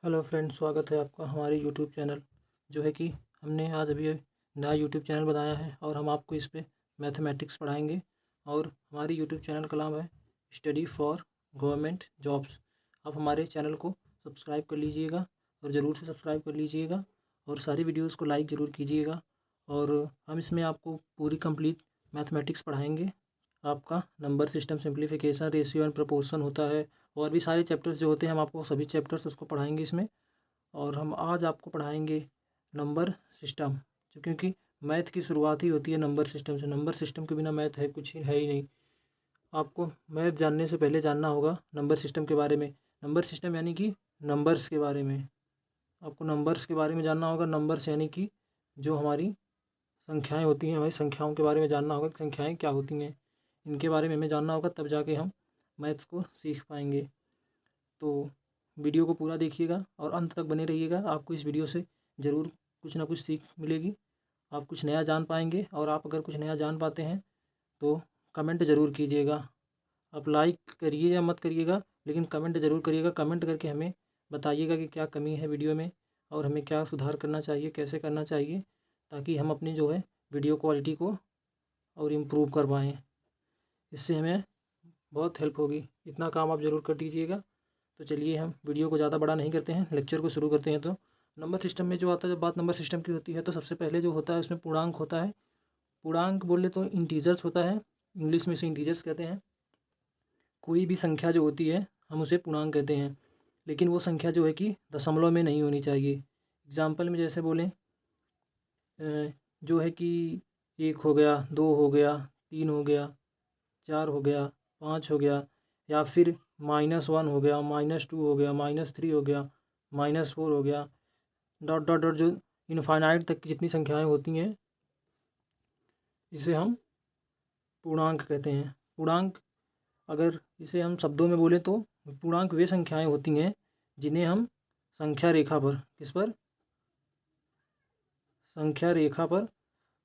Hello friends, स्वागत है आपका हमारे यूट्यूब चैनल। जो है कि हमने आज अभी नया यूट्यूब चैनल बनाया है और हम आपको इस पे मैथमेटिक्स पढ़ाएंगे। और हमारी यूट्यूब चैनल का नाम है स्टडी फॉर गवर्नमेंट जॉब्स। आप हमारे चैनल को सब्सक्राइब कर लीजिएगा और ज़रूर से सब्सक्राइब कर लीजिएगा और सारी वीडियोज़ को लाइक ज़रूर कीजिएगा। और हम इसमें आपको पूरी कंप्लीट मैथमेटिक्स पढ़ाएँगे। आपका number system, simplification, ratio and proportion होता है और भी सारे चैप्टर्स जो होते हैं हम आपको सभी चैप्टर्स उसको पढ़ाएंगे इसमें। और हम आज आपको पढ़ाएंगे नंबर सिस्टम, क्योंकि मैथ की शुरुआत ही होती है नंबर सिस्टम से। नंबर सिस्टम के बिना मैथ है कुछ है ही नहीं। आपको मैथ जानने से पहले जानना होगा नंबर सिस्टम के बारे में। नंबर सिस्टम यानी कि नंबर्स के बारे में। आपको नंबर्स के बारे में जानना होगा। नंबर्स यानी कि जो हमारी संख्याएं होती हैं, हमारी संख्याओं के बारे में जानना होगा कि संख्याएं क्या होती हैं। इनके बारे में हमें जानना होगा, तब जाके हम मैथ्स को सीख पाएंगे। तो वीडियो को पूरा देखिएगा और अंत तक बने रहिएगा। आपको इस वीडियो से ज़रूर कुछ ना कुछ सीख मिलेगी, आप कुछ नया जान पाएंगे। और आप अगर कुछ नया जान पाते हैं तो कमेंट ज़रूर कीजिएगा। आप लाइक करिए या मत करिएगा, लेकिन कमेंट ज़रूर करिएगा। कमेंट करके हमें बताइएगा कि क्या कमी है वीडियो में और हमें क्या सुधार करना चाहिए, कैसे करना चाहिए, ताकि हम अपनी जो है वीडियो क्वालिटी को और इम्प्रूव कर पाएँ। इससे हमें बहुत हेल्प होगी। इतना काम आप ज़रूर कर दीजिएगा। तो चलिए हम वीडियो को ज़्यादा बड़ा नहीं करते हैं, लेक्चर को शुरू करते हैं। तो नंबर सिस्टम में जो आता है, जब बात नंबर सिस्टम की होती है, तो सबसे पहले जो होता है उसमें पूर्णांक होता है। पूर्णांक बोले तो इंटीजर्स होता है, इंग्लिश में इसे इंटीजर्स कहते हैं। कोई भी संख्या जो होती है हम उसे पूर्णांक कहते हैं, लेकिन वो संख्या जो है कि दशमलव में नहीं होनी चाहिए। एग्जाम्पल में जैसे बोलें, जो है कि 1 हो गया, 2 हो गया, 3 हो गया, 4 हो गया, 5 हो गया, या फिर -1 हो गया, -2 हो गया, -3 हो गया, -4 हो गया, डॉट डॉट डॉट, जो इनफाइनाइट तक की जितनी संख्याएं होती हैं इसे हम पूर्णांक कहते हैं। पूर्णांक, अगर इसे हम शब्दों में बोले तो पूर्णांक वे संख्याएं होती हैं जिन्हें हम संख्या रेखा पर, किस पर, संख्या रेखा पर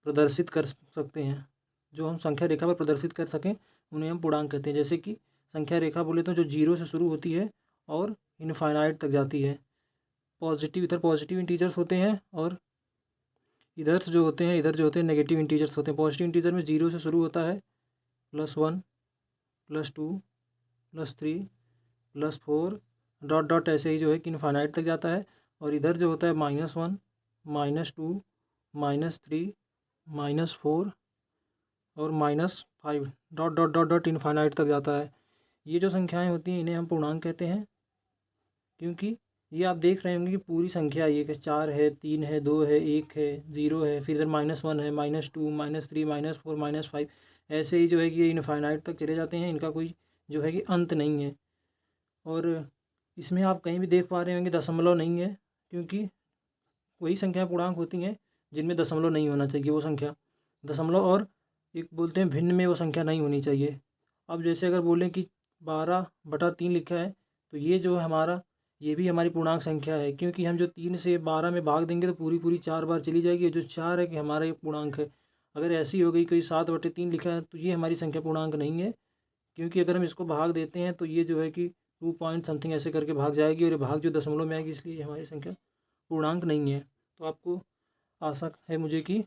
प्रदर्शित कर सकते हैं। जो हम संख्या रेखा पर प्रदर्शित कर सकें उन्हें हम पूर्णांक कहते हैं। जैसे कि संख्या रेखा बोले तो जो 0 से शुरू होती है और इनफाइनाइट तक जाती है। पॉजिटिव, इधर पॉजिटिव इंटीजर्स होते हैं और इधर जो होते हैं, इधर जो होते हैं नेगेटिव इंटीजर्स होते हैं। पॉजिटिव इंटीजर में 0 से शुरू होता है, +1, +2, +3, +4, डॉट डॉट, ऐसे ही जो है कि इनफाइनाइट तक जाता है। और इधर जो होता है -1, -2, -3, -4 और -5, dot dot dot dot infinite तक जाता है। ये जो संख्याएं होती हैं इन्हें हम पूर्णांक कहते हैं, क्योंकि ये आप देख रहे होंगे कि पूरी संख्या ये कि 4 है, 3 है, 2 है, 1 है, 0 है, फिर इधर -1 है, -2, -3, -4, -5, ऐसे ही जो है कि ये इनफाइनाइट तक चले जाते हैं। इनका कोई जो है कि अंत नहीं है। और इसमें आप कहीं भी देख पा रहे होंगे दशमलव नहीं है, क्योंकि वही संख्या पूर्णांक होती हैं जिनमें दशमलव नहीं होना चाहिए। वो संख्या दशमलव और एक बोलते हैं भिन्न में वो संख्या नहीं होनी चाहिए। अब जैसे अगर बोलें कि 12/3 लिखा है, तो ये जो है हमारा, ये भी हमारी पूर्णांक संख्या है, क्योंकि हम जो 3 से 12 में भाग देंगे तो पूरी पूरी 4 बार चली जाएगी। जो 4 है कि हमारा ये पूर्णांक है। अगर ऐसी हो गई कोई 7/3 लिखा है तो ये हमारी संख्या पूर्णांक नहीं है, क्योंकि अगर हम इसको भाग देते हैं तो ये जो है कि 2 पॉइंट समथिंग ऐसे करके भाग जाएगी और ये भाग जो दशमलव में आएगी, इसलिए ये हमारी संख्या पूर्णांक नहीं है। तो आपको आशा है मुझे कि,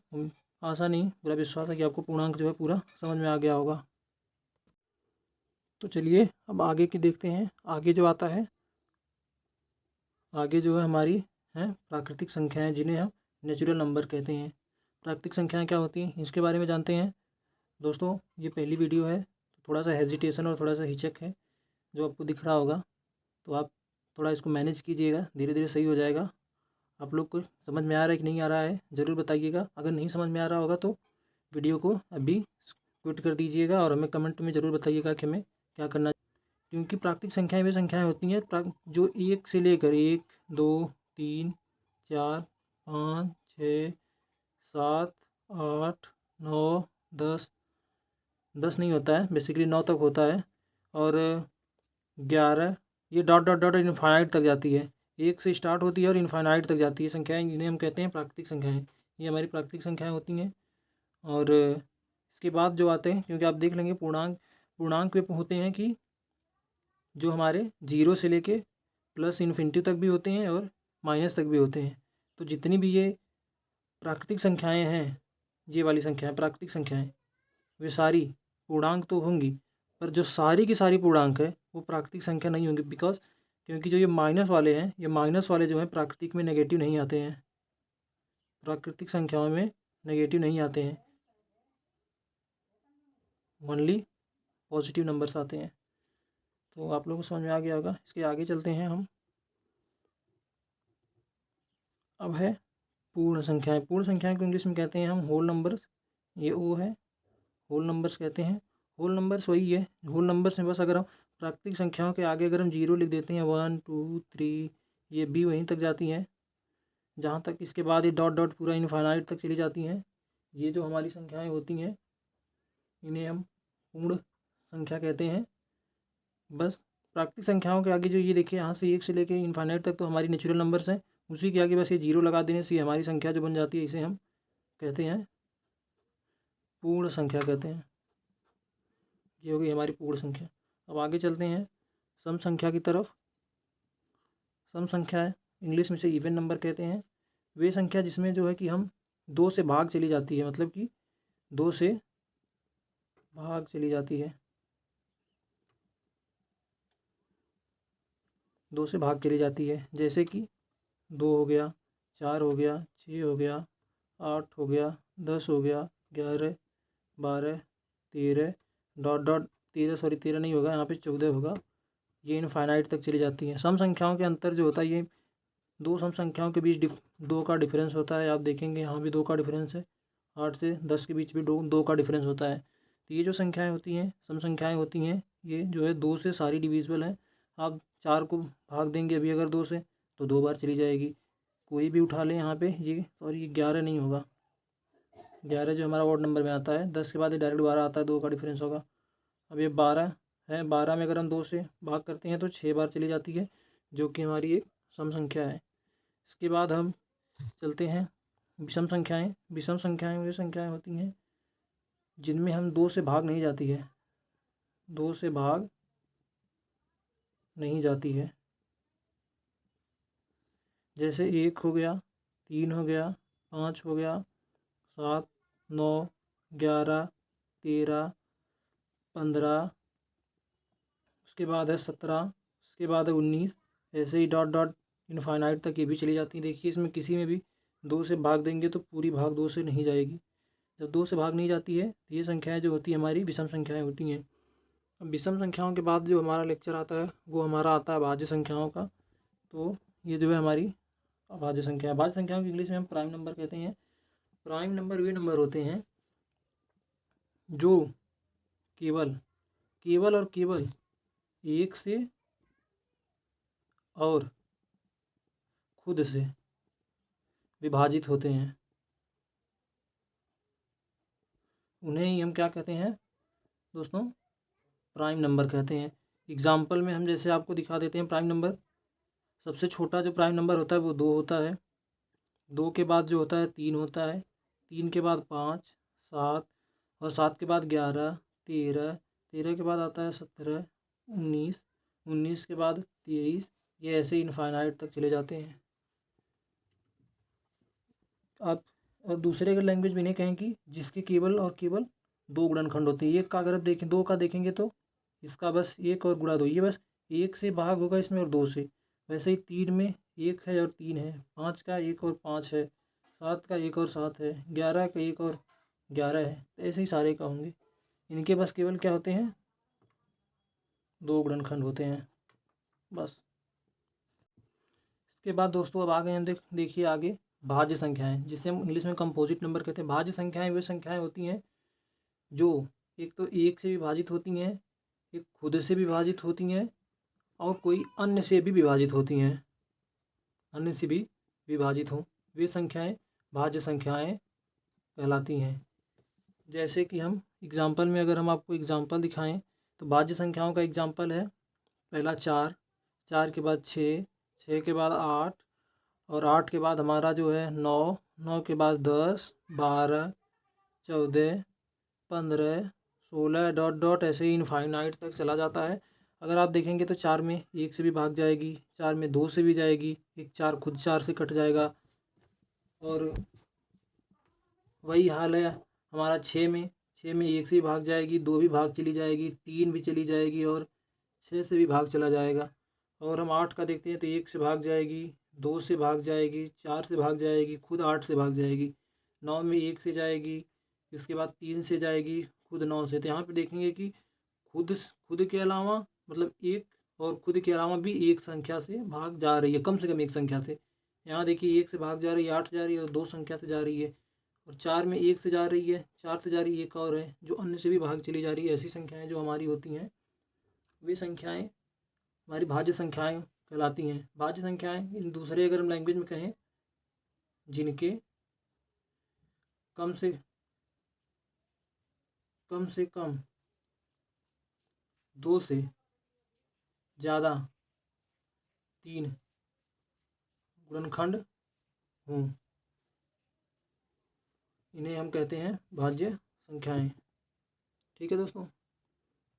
आशा नहीं पूरा विश्वास है कि आपको पूर्णांक जो है पूरा समझ में आ गया होगा। तो चलिए अब आगे की देखते हैं। आगे जो आता है, आगे जो है हमारी हैं प्राकृतिक संख्याएं, जिन्हें हम नेचुरल नंबर कहते हैं। प्राकृतिक संख्याएं क्या होती हैं इसके बारे में जानते हैं। दोस्तों, ये पहली वीडियो है, तो थोड़ा सा हेजिटेशन और थोड़ा सा हिचक है जो आपको दिख रहा होगा, तो आप थोड़ा इसको मैनेज कीजिएगा, धीरे धीरे सही हो जाएगा। आप लोग को समझ में आ रहा है कि नहीं आ रहा है ज़रूर बताइएगा। अगर नहीं समझ में आ रहा होगा तो वीडियो को अभी क्विट कर दीजिएगा और हमें कमेंट में ज़रूर बताइएगा कि हमें क्या करना। क्योंकि प्राकृतिक संख्याएं वे संख्याएं होती हैं जो 1 से लेकर 1, 2, 3, 4, 5, 6, 7, 8, 9, 10, 10 नहीं होता है, बेसिकली 9 तक होता है, और 11, ये डॉट डॉट डॉट इनफाइनाइट तक जाती है। 1 से स्टार्ट होती है और इनफाइनाइट तक जाती है संख्याएं, जिन्हें हम कहते हैं प्राकृतिक संख्याएं। ये हमारी प्राकृतिक संख्याएं होती हैं। और इसके बाद जो आते हैं, क्योंकि आप देख लेंगे पूर्णांक, पूर्णांक वे होते हैं कि जो हमारे 0 से लेके प्लस इन्फिनिटी तक भी होते हैं और माइनस तक भी होते हैं। तो जितनी भी ये प्राकृतिक संख्याएं हैं, ये वाली संख्याएं प्राकृतिक संख्याएं, वे सारी पूर्णांक तो होंगी, पर जो सारी की सारी पूर्णांक है वो प्राकृतिक संख्या नहीं होंगी। बिकॉज क्योंकि जो ये माइनस वाले हैं, ये माइनस वाले जो हैं प्राकृतिक में नेगेटिव नहीं आते हैं, प्राकृतिक संख्याओं में नेगेटिव नहीं आते हैं, ओनली पॉजिटिव नंबर्स आते हैं। तो आप लोगों को समझ में आ गया होगा। इसके आगे चलते हैं हम। अब है पूर्ण संख्याएं। पूर्ण संख्याएं को इंग्लिश में कहते हैं हम होल नंबर्स। ये ओ है, होल नंबर्स कहते हैं। होल नंबर्स वही है, होल नंबर्स में बस अगर हम प्राकृतिक संख्याओं के आगे अगर हम जीरो लिख देते हैं, 1 2 3, ये भी वहीं तक जाती हैं जहाँ तक, इसके बाद ये डॉट डॉट पूरा इनफाइनाइट तक चली जाती हैं। ये जो हमारी संख्याएं होती हैं इन्हें हम पूर्ण संख्या कहते हैं। बस प्राकृतिक संख्याओं के आगे जो ये देखिए यहाँ से 1 से लेके इनफाइनाइट तक तो हमारी नेचुरल नंबर्स हैं, उसी के आगे बस ये जीरो लगा देने से हमारी संख्या जो बन जाती है, इसे हम कहते हैं पूर्ण संख्या कहते हैं। ये हो गई हमारी पूर्ण संख्या। अब आगे चलते हैं सम संख्या की तरफ। सम संख्या है, इंग्लिश में से इवन नंबर कहते हैं। वे संख्या जिसमें जो है कि हम 2 से भाग चली जाती है, मतलब कि 2 से भाग चली जाती है, 2 से भाग चली जाती है। जैसे कि 2 हो गया, 4 हो गया, 6 हो गया, 8 हो गया, 10 हो गया, 11 12 13 डॉट डॉट 13 नहीं होगा यहाँ पे, 14 होगा। ये इनफाइनाइट तक चली जाती हैं। सम संख्याओं के अंतर जो होता है, ये दो सम संख्याओं के बीच 2 का डिफरेंस होता है। आप देखेंगे यहाँ भी 2 का डिफरेंस है, 8 से 10 के बीच भी 2 का डिफरेंस होता है। तो ये जो संख्याएं होती हैं, सम संख्याएं होती हैं, ये जो है 2 से सारी डिविजिबल हैं। आप 4 को भाग देंगे अभी अगर 2 से, तो 2 बार चली जाएगी। कोई भी उठा लें यहाँ पे, ये सॉरी 11 नहीं होगा, 11 जो हमारा ऑड नंबर में आता है। 10 के बाद ये डायरेक्ट 12 आता है, 2 का डिफरेंस होगा। अब ये 12 है, 12 में अगर हम 2 से भाग करते हैं तो 6 बार चली जाती है, जो कि हमारी एक सम संख्या है। इसके बाद हम चलते हैं विषम संख्याएं। विषम संख्याएं वे संख्याएं होती हैं जिनमें हम 2 से भाग नहीं जाती है, 2 से भाग नहीं जाती है। जैसे 1 हो गया, 3 हो गया, 5 हो गया, 7 9 11 13 15, उसके बाद है 17, उसके बाद है 19, ऐसे ही डॉट डॉट इनफाइनाइट तक ये भी चली जाती है। देखिए इसमें किसी में भी 2 से भाग देंगे तो पूरी भाग 2 से नहीं जाएगी। जब 2 से भाग नहीं जाती है तो ये संख्याएं जो होती है हमारी विषम संख्याएं होती हैं। अब विषम संख्याओं के बाद जो हमारा लेक्चर आता है वो हमारा आता है भाज्य संख्याओं का। तो ये जो है हमारी भाज्य संख्या। भाज्य संख्याओं की इंग्लिश में हम प्राइम नंबर कहते हैं। प्राइम नंबर वे नंबर होते हैं जो केवल केवल और केवल 1 से और खुद से विभाजित होते हैं, उन्हें ही हम क्या कहते हैं दोस्तों, प्राइम नंबर कहते हैं। एग्जाम्पल में हम जैसे आपको दिखा देते हैं प्राइम नंबर। सबसे छोटा जो प्राइम नंबर होता है वो 2 होता है, 2 के बाद जो होता है 3 होता है, 3 के बाद 5 7, और 7 के बाद 11 13, 13 के बाद आता है 17 19, 19 के बाद 23, ये ऐसे इनफाइनाइट तक चले जाते हैं। आप और दूसरे अगर लैंग्वेज में इन्हें कहें कि जिसके केवल और केवल 2 गुणनखंड होते हैं। एक का अगर देखें, 2 का देखेंगे तो इसका बस 1 और गुणा 2, ये बस 1 से भाग होगा इसमें और 2 से। वैसे ही 3 में 1 है और 3 है, 5 का 1 और 5 है, 7 का 1 और 7 है, 11 का 1 और 11 है। तो ऐसे ही सारे का होंगे, इनके बस केवल क्या होते हैं, 2 गुणनखंड होते हैं बस। इसके बाद दोस्तों अब आ गए हैं देखिए आगे भाज्य संख्याएं, जिसे हम इंग्लिश में कंपोजिट नंबर कहते हैं। भाज्य संख्याएं वे संख्याएं होती हैं जो एक तो 1 से विभाजित होती हैं, एक खुद से विभाजित होती हैं, और कोई अन्य से भी विभाजित होती हैं, अन्य से भी विभाजित हों, वे संख्याएं भाज्य संख्याएं कहलाती हैं। जैसे कि हम एग्जाम्पल में अगर हम आपको एग्जाम्पल दिखाएं तो भाज्य संख्याओं का एग्जाम्पल है पहला 4, 4 के बाद 6, 6 के बाद 8, और 8 के बाद हमारा जो है 9, 9 के बाद 10 12 14 15 16 डॉट डॉट ऐसे ही इनफाइनाइट तक चला जाता है। अगर आप देखेंगे तो 4 में 1 से भी भाग जाएगी, 4 में 2 से भी जाएगी, एक 4 खुद 4 से कट जाएगा। और वही हाल है हमारा 6 में 1 से भी भाग जाएगी, 2 भी भाग चली जाएगी, 3 भी चली जाएगी और 6 से भी भाग चला जाएगा। और हम 8 का देखते हैं तो 1 से भाग जाएगी, 2 से भाग जाएगी, 4 से भाग जाएगी, खुद 8 से भाग जाएगी। 9 में 1 से जाएगी, इसके बाद 3 से जाएगी, खुद 9 से। तो यहाँ पे देखेंगे कि खुद के अलावा मतलब एक और खुद के अलावा भी एक संख्या से भाग जा रही है, कम से कम एक संख्या से। यहाँ देखिए 1 से भाग जा रही है, 8 जा रही है और 2 संख्या से जा रही है। और 4 में 1 से जा रही है, 4 से जा रही है, एक और है जो अन्य से भी भाग चली जा रही है। ऐसी संख्याएं जो हमारी होती हैं वे संख्याएं हमारी भाज्य संख्याएं कहलाती हैं। भाज्य संख्याएं इन दूसरे अगर हम लैंग्वेज में कहें जिनके कम से कम 2 से ज़्यादा 3 गुणनखंड हों, इन्हें हम कहते हैं भाज्य संख्याएं। ठीक है दोस्तों,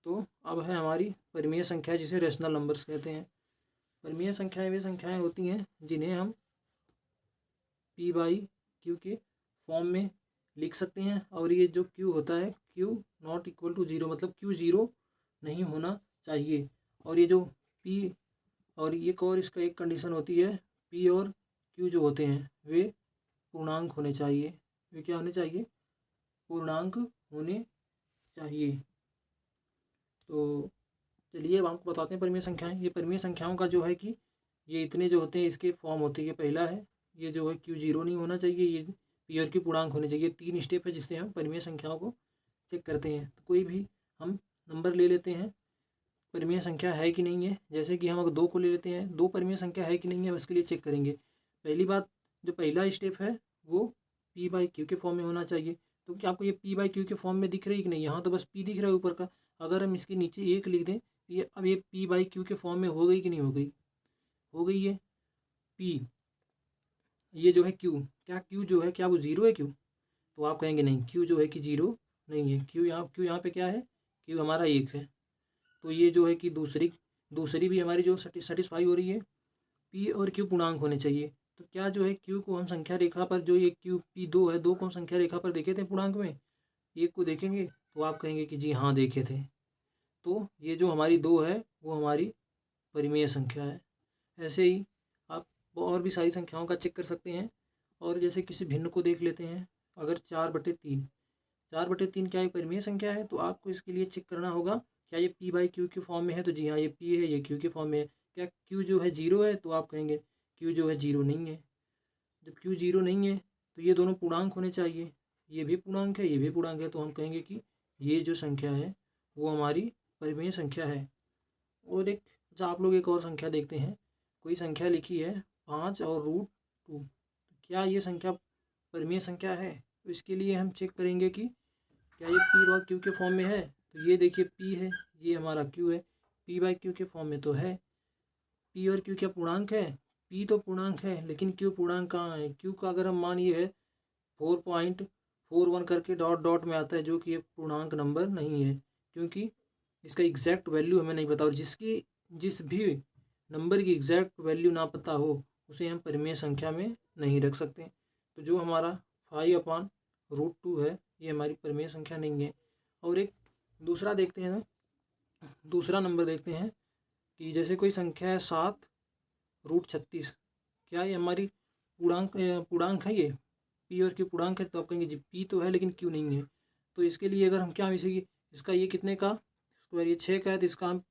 तो अब है हमारी परिमेय संख्या जिसे रेशनल नंबर्स कहते हैं। परिमेय संख्याएं वे संख्याएं होती हैं जिन्हें हम p बाई क्यू के फॉर्म में लिख सकते हैं। और ये जो q होता है q not equal to zero, मतलब q ज़ीरो नहीं होना चाहिए। और ये जो p और एक और इसका एक कंडीशन होती है, p और q जो होते हैं वे पूर्णांक होने चाहिए। वे क्या होने चाहिए? पूर्णांक होने चाहिए। तो चलिए अब आपको बताते हैं परिमेय संख्याएं। ये परिमेय संख्याओं का जो है कि ये इतने जो होते हैं इसके फॉर्म होते हैं। ये पहला है, ये जो है q ज़ीरो नहीं होना चाहिए, ये p और q पूर्णांक होने चाहिए। 3 स्टेप है जिससे हम परिमेय संख्याओं को चेक करते हैं। तो कोई भी हम नंबर ले लेते हैं, परिमेय संख्या है कि नहीं है। जैसे कि हम अगर 2 को ले लेते हैं, 2 परिमेय संख्या है कि नहीं है उसके लिए चेक करेंगे। पहली बात, जो पहला स्टेप है वो p बाई क्यू के फॉर्म में होना चाहिए। तो क्या आपको ये p बाई क्यू के फॉर्म में दिख रही है कि नहीं? यहाँ तो बस p दिख रहा है ऊपर का। अगर हम इसके नीचे 1 लिख दें तो ये अब ये p बाई क्यू के फॉर्म में हो गई कि नहीं हो गई? हो गई है p। ये जो है q, क्या q जो है क्या वो ज़ीरो है q? तो आप कहेंगे नहीं, q जो है कि ज़ीरो नहीं है। q यहाँ पे क्या है? q हमारा 1 है। तो ये जो है कि दूसरी भी हमारी जो सेटिस्फाई हो रही है। p और q पूर्णांक होने चाहिए। तो क्या जो है q को हम संख्या रेखा पर, जो ये q p2 है, 2 को हम संख्या रेखा पर देखे थे पूर्णांक में, 1 को देखेंगे तो आप कहेंगे कि जी हाँ देखे थे। तो ये जो हमारी 2 है वो हमारी परिमेय संख्या है। ऐसे ही आप और भी सारी संख्याओं का चेक कर सकते हैं। और जैसे किसी भिन्न को देख लेते हैं, अगर 4/3, 4/3 क्या एक परिमेय संख्या है? तो आपको इसके लिए चेक करना होगा क्या ये p बाई क्यू के फॉर्म में है? तो जी हाँ ये p है, ये q के फॉर्म में है। क्या q जो है ज़ीरो है? तो आप कहेंगे q जो है ज़ीरो नहीं है। जब q ज़ीरो नहीं है तो ये दोनों पूर्णांक होने चाहिए। ये भी पूर्णांक है, ये भी पूर्णांक है। तो हम कहेंगे कि ये जो संख्या है वो हमारी परिमेय संख्या है। और एक, अच्छा आप लोग एक और संख्या देखते हैं। कोई संख्या लिखी है 5 और √2, क्या ये संख्या परिमेय संख्या है? तो इसके लिए हम चेक करेंगे कि क्या ये p बाई क्यू के फॉर्म में है? तो ये देखिए p है, ये हमारा q है, p बाई क्यू के फॉर्म में तो है। p और q क्या पूर्णांक है? p तो पूर्णांक है लेकिन q पूर्णांक कहाँ है? q का अगर हम मान ये है 4.41 करके डॉट डॉट में आता है, जो कि एक पूर्णांक नंबर नहीं है, क्योंकि इसका एग्जैक्ट वैल्यू हमें नहीं पता। और जिस भी नंबर की एग्जैक्ट वैल्यू ना पता हो उसे हम परिमेय संख्या में नहीं रख सकते। तो जो हमारा 5/√2 है ये हमारी परिमेय संख्या नहीं है। और एक दूसरा देखते हैं ना, दूसरा नंबर देखते हैं कि जैसे कोई संख्या है 7√36, क्या ये हमारी पूर्णांक है? ये p और q पूर्णांक है? तो आप कहेंगे जी p तो है लेकिन q नहीं है। तो इसके लिए अगर हम क्या इसे, इसका ये कितने का स्क्वायर, ये 6 का है तो इसका हम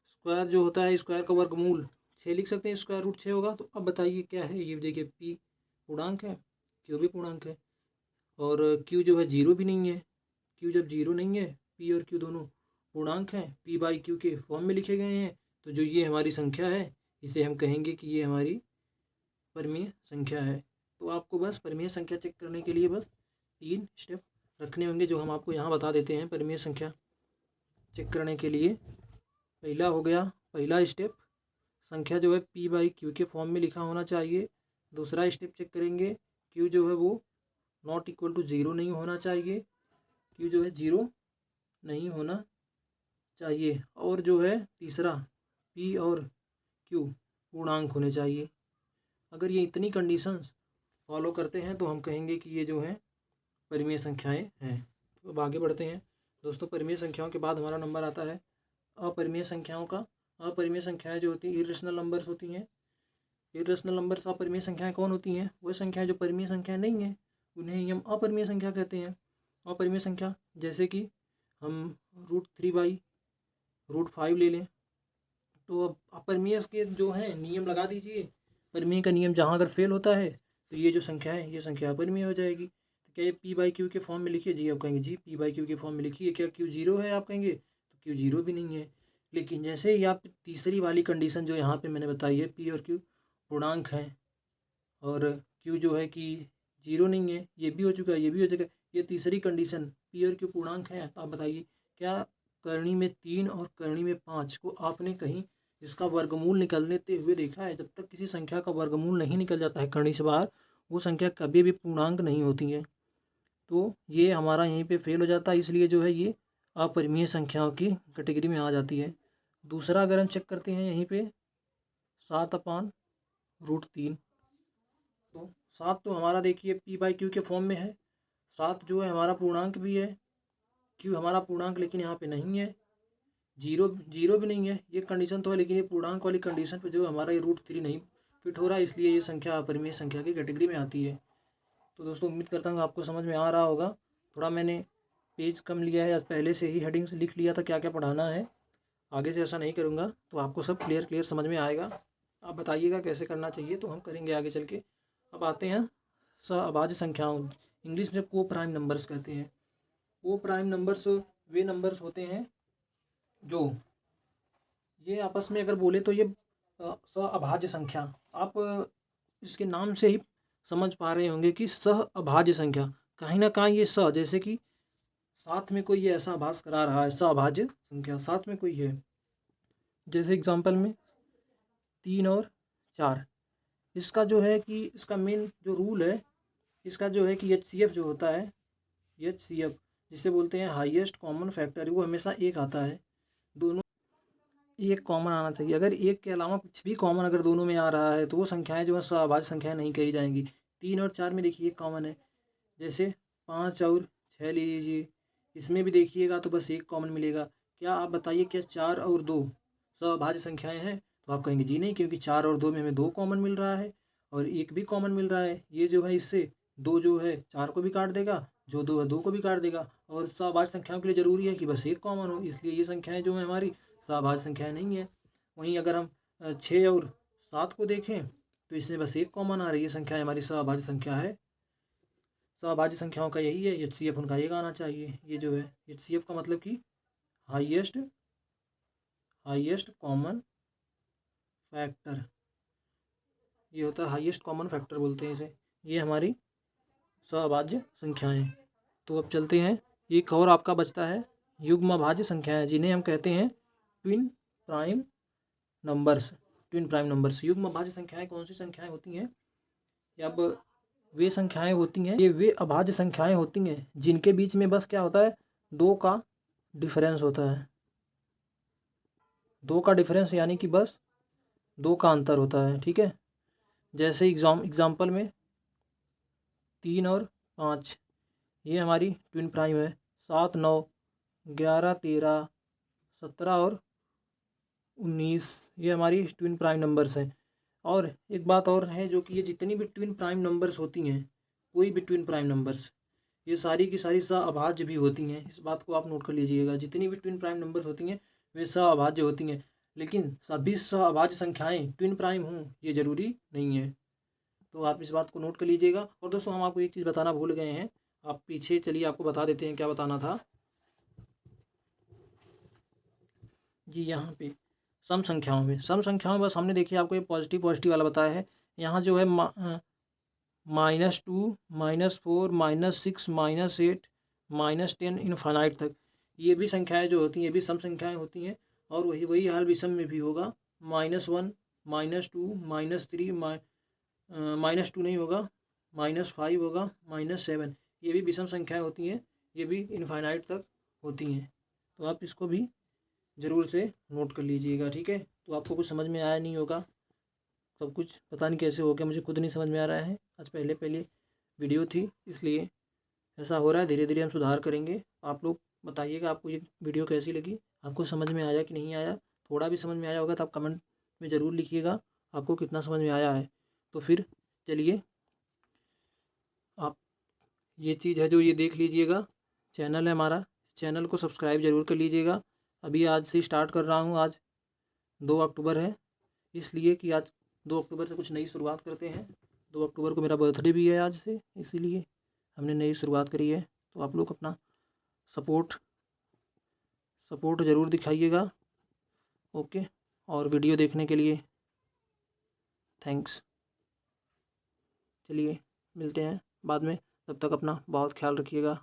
स्क्वायर जो होता है स्क्वायर का वर्गमूल 6 लिख सकते हैं, स्क्वायर रूट 6 होगा। तो अब बताइए क्या है? ये देखिए p पूर्णांक है, q भी पूर्णांक है और q जो है ज़ीरो भी नहीं है। q जब ज़ीरो नहीं है, p और q दोनों पूर्णांक हैं, p बाई q के फॉर्म में लिखे गए हैं, तो जो ये हमारी संख्या है इसे हम कहेंगे कि ये हमारी परिमेय संख्या है। तो आपको बस परिमेय संख्या चेक करने के लिए बस 3 स्टेप रखने होंगे जो हम आपको यहाँ बता देते हैं परिमेय संख्या चेक करने के लिए। पहला हो गया, पहला स्टेप, संख्या जो है p बाई क्यू के फॉर्म में लिखा होना चाहिए। दूसरा स्टेप चेक करेंगे, q जो है वो नॉट इक्वल टू ज़ीरो नहीं होना चाहिए। q जो है ज़ीरो नहीं होना चाहिए और जो है तीसरा पी और क्यू पूर्णांक होने चाहिए। अगर ये इतनी कंडीशंस फॉलो करते हैं तो हम कहेंगे कि ये जो है परिमेय संख्याएं हैं। तो अब आगे बढ़ते हैं दोस्तों। परिमेय संख्याओं के बाद हमारा नंबर आता है अपरिमेय संख्याओं का। अपरिमेय संख्याएं जो होती हैं इरेशनल नंबर्स होती हैं। इरेशनल नंबर्स अपरिमेय संख्याएं कौन होती हैं? वह संख्याएं जो परिमेय संख्या नहीं है उन्हें ही हम अपरिमेय संख्या कहते हैं। अपरिमेय संख्या जैसे कि हम √3/√5 ले लें। तो अब अपरिमेय के जो हैं नियम लगा दीजिए। परिमेय का नियम जहाँ अगर फेल होता है तो ये जो संख्या है ये संख्या अपरिमेय हो जाएगी। तो क्या ये p/q के फॉर्म में लिखिए? जी आप कहेंगे जी p/q के फॉर्म में लिखिए। क्या q 0 है? आप कहेंगे तो q 0 भी नहीं है। लेकिन जैसे ही आप तीसरी वाली कंडीशन जो यहाँ पे मैंने बताई है p और q पूर्णांक हैं और q जो है कि 0 नहीं है, ये भी हो चुका है, ये भी हो चुका है। ये तीसरी कंडीशन p और q पूर्णांक हैं। तो आप बताइए क्या करनी में 3 और करनी में 5 को आपने कहीं इसका वर्गमूल निकलते हुए देखा है? जब तक किसी संख्या का वर्गमूल नहीं निकल जाता है करनी से बाहर वो संख्या कभी भी पूर्णांक नहीं होती है। तो ये हमारा यहीं पे फेल हो जाता है, इसलिए जो है ये अपरिमेय संख्याओं की कैटेगरी में आ जाती है। दूसरा अगर हम चेक करते हैं यहीं पे 7/√3। तो 7 तो हमारा देखिए p/q के फॉर्म में है। 7 जो है हमारा पूर्णांक भी है, q हमारा पूर्णांक लेकिन यहाँ पे नहीं है, जीरो जीरो भी नहीं है। ये कंडीशन तो है लेकिन ये पूर्णांक वाली कंडीशन पे जो हमारा ये √3 नहीं फिट हो रहा है, इसलिए ये संख्या अपरिमेय संख्या की कैटेगरी में आती है। तो दोस्तों उम्मीद करता हूँ आपको समझ में आ रहा होगा। थोड़ा मैंने पेज कम लिया है, आज पहले से ही हेडिंग्स लिख लिया था क्या क्या पढ़ाना है। आगे से ऐसा नहीं करूँगा तो आपको सब क्लियर समझ में आएगा। आप बताइएगा कैसे करना चाहिए तो हम करेंगे आगे चल के। अब आते हैं अभाज्य संख्याओं, इंग्लिश में को प्राइम नंबर्स कहते हैं। को प्राइम नंबर्स वे नंबर्स होते हैं जो ये आपस में अगर बोले तो ये अभाज्य संख्या। आप इसके नाम से ही समझ पा रहे होंगे कि सह अभाज्य संख्या। कहीं ना कहीं ये स जैसे कि साथ में कोई ये ऐसा आभास करा रहा है, अभाज्य संख्या साथ में कोई है। जैसे एग्जांपल में 3 और 4, इसका जो है कि इसका मेन जो रूल है इसका जो है कि HCF जो होता है, HCF जिसे बोलते हैं हाईएस्ट कॉमन फैक्टर, वो हमेशा एक आता है। दोनों एक कॉमन आना चाहिए। अगर एक के अलावा कुछ भी कॉमन अगर दोनों में आ रहा है तो वो संख्याएं जो है सहअभाज्य संख्याएं नहीं कही जाएंगी। 3 और 4 में देखिए एक कॉमन है, जैसे 5 और 6 ले लीजिए, इसमें भी देखिएगा तो बस एक कॉमन मिलेगा। क्या आप बताइए क्या 4 और 2 सहअभाज्य संख्याएं हैं? तो आप कहेंगे जी नहीं, क्योंकि 4 और 2 में हमें 2 कॉमन मिल रहा है और एक भी कॉमन मिल रहा है। ये जो है इससे 2 जो है 4 को भी काट देगा, जो 2 है 2 को भी काट देगा। और सहअभाज्य संख्याओं के लिए ज़रूरी है कि बस एक कॉमन हो, इसलिए ये संख्याएं जो है हमारी सहअभाज्य संख्याएं नहीं है। वहीं अगर हम 6 और 7 को देखें तो इसमें बस एक कॉमन आ रही है, संख्या हमारी सहअभाज्य संख्या है। सहअभाज्य संख्याओं का यही है, HCF उनका एक आना चाहिए। ये जो है HCF का मतलब कि हाईएस्ट कॉमन फैक्टर, ये होता है हाईएस्ट कॉमन फैक्टर बोलते हैं इसे। ये हमारी सहअभाज्य संख्याएं। तो अब चलते हैं, एक और आपका बचता है युग्मभाज्य संख्याएं, जिन्हें हम कहते हैं twin prime numbers. Twin prime numbers युग्मभाज्य संख्याएं कौन सी संख्याएं होती हैं? अब वे संख्याएं होती हैं, ये वे अभाज्य संख्याएं होती हैं जिनके बीच में बस क्या होता है, 2 का डिफरेंस होता है। 2 का डिफरेंस यानी कि बस 2 का अंतर होता है, ठीक है। जैसे एग्जाम्पल में 3 और 5 ये हमारी ट्विन प्राइम है। 7, 9, 11, 13, 17 और 19 ये हमारी ट्विन प्राइम नंबर्स हैं। और एक बात और है जो कि ये जितनी भी ट्विन प्राइम नंबर्स होती हैं, कोई भी ट्विन प्राइम नंबर्स, ये सारी की सारी सहअभाज्य भी होती हैं। इस बात को आप नोट कर लीजिएगा, जितनी भी ट्विन प्राइम नंबर्स होती हैं वे सहअभाज्य होती हैं। लेकिन सभी सहअभाज्य संख्याएं ट्विन प्राइम हों ये ज़रूरी नहीं है। तो आप इस बात को नोट कर लीजिएगा। और दोस्तों हम आपको एक चीज़ बताना भूल गए हैं, आप पीछे चलिए आपको बता देते हैं क्या बताना था जी। यहाँ पे सम संख्याओं में बस हमने देखिए आपको ये पॉजिटिव वाला बताया है। यहाँ जो है -2, -4, -6, -8, -10 इनफाइनाइट तक ये भी संख्याएं जो होती हैं ये भी सम संख्याएं होती हैं। और वही हाल विषम में भी होगा। -1, -2, -3, -2 नहीं होगा, -5 होगा, -7 ये भी विषम संख्याएं होती हैं, ये भी इनफाइनाइट तक होती हैं। तो आप इसको भी ज़रूर से नोट कर लीजिएगा, ठीक है। तो आपको कुछ समझ में आया नहीं होगा, सब कुछ पता नहीं कैसे हो गया, मुझे खुद नहीं समझ में आ रहा है। आज पहले पहले वीडियो थी इसलिए ऐसा हो रहा है। धीरे धीरे हम सुधार करेंगे। आप लोग बताइएगा आपको ये वीडियो कैसी लगी, आपको समझ में आया कि नहीं आया। थोड़ा भी समझ में आया होगा तो आप कमेंट में ज़रूर लिखिएगा आपको कितना समझ में आया है। तो फिर चलिए, आप ये चीज़ है जो ये देख लीजिएगा, चैनल है हमारा, इस चैनल को सब्सक्राइब ज़रूर कर लीजिएगा। अभी आज से स्टार्ट कर रहा हूँ। आज 2 अक्टूबर है, इसलिए कि आज 2 अक्टूबर से कुछ नई शुरुआत करते हैं। 2 अक्टूबर को मेरा बर्थडे भी है आज से, इसीलिए हमने नई शुरुआत करी है। तो आप लोग अपना सपोर्ट ज़रूर दिखाइएगा। ओके, और वीडियो देखने के लिए थैंक्स। चलिए मिलते हैं बाद में, तब तक अपना बहुत ख्याल रखिएगा।